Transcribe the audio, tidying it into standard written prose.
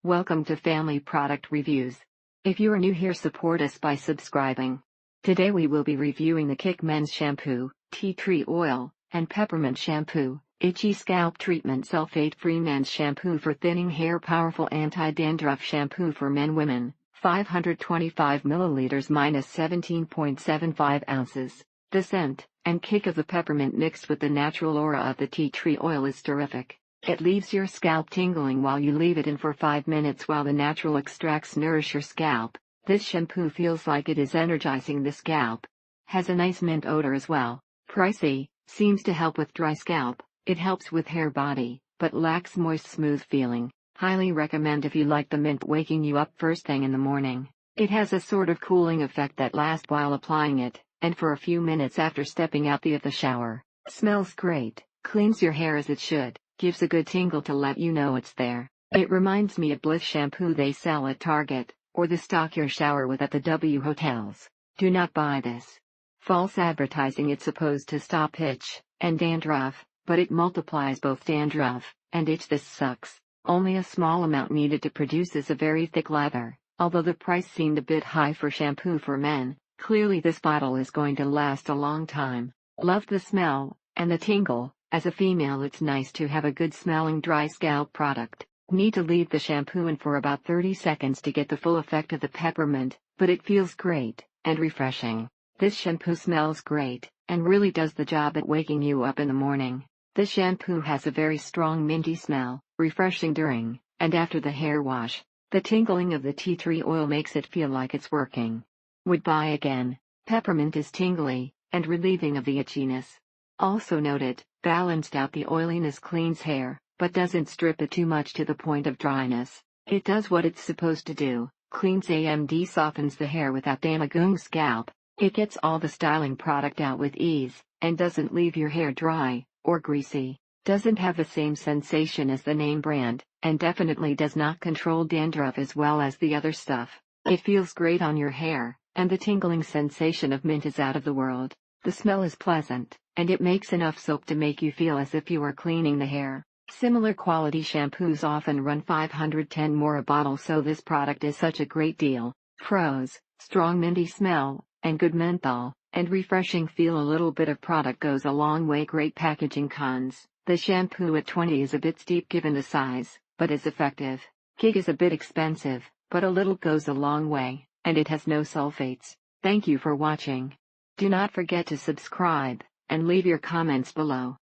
Welcome to Family Product Reviews. If you are new here, support us by subscribing. Today we will be reviewing the Kick Men's Shampoo, Tea Tree Oil, and Peppermint Shampoo, Itchy Scalp Treatment Sulfate-Free Men's Shampoo for Thinning Hair, Powerful Anti-Dandruff Shampoo for Men Women, 525 milliliters minus 17.75 ounces. The scent and kick of the peppermint mixed with the natural aura of the tea tree oil is terrific. It leaves your scalp tingling while you leave it in for 5 minutes while the natural extracts nourish your scalp. This shampoo feels like it is energizing the scalp. Has a nice mint odor as well. Pricey, seems to help with dry scalp. It helps with hair body, but lacks moist smooth feeling. Highly recommend if you like the mint waking you up first thing in the morning. It has a sort of cooling effect that lasts while applying it, and for a few minutes after stepping out of the shower. Smells great, cleans your hair as it should. Gives a good tingle to let you know it's there. It reminds me of Bliss shampoo they sell at Target, or the stock your shower with at the W hotels. Do not buy this. False advertising. It's supposed to stop itch and dandruff, but it multiplies both dandruff and itch. This sucks. Only a small amount needed to produce a very thick lather. Although the price seemed a bit high for shampoo for men, clearly this bottle is going to last a long time. Love the smell and the tingle. As a female, it's nice to have a good smelling dry scalp product. Need to leave the shampoo in for about 30 seconds to get the full effect of the peppermint, but it feels great and refreshing. This shampoo smells great and really does the job at waking you up in the morning. This shampoo has a very strong minty smell, refreshing during and after the hair wash. The tingling of the tea tree oil makes it feel like it's working. Would buy again. Peppermint is tingly and relieving of the itchiness. Also noted, balanced out the oiliness, cleans hair, but doesn't strip it too much to the point of dryness. It does what it's supposed to do, cleans and softens the hair without damaging scalp. It gets all the styling product out with ease, and doesn't leave your hair dry or greasy. Doesn't have the same sensation as the name brand, and definitely does not control dandruff as well as the other stuff. It feels great on your hair, and the tingling sensation of mint is out of the world. The smell is pleasant, and it makes enough soap to make you feel as if you are cleaning the hair. Similar quality shampoos often run $510 more a bottle, so this product is such a great deal. Pros: strong minty smell, and good menthol, and refreshing feel. A little bit of product goes a long way. Great packaging. Cons: the shampoo at $20 is a bit steep given the size, but is effective. Kick is a bit expensive, but a little goes a long way, and it has no sulfates. Thank you for watching. Do not forget to subscribe and leave your comments below.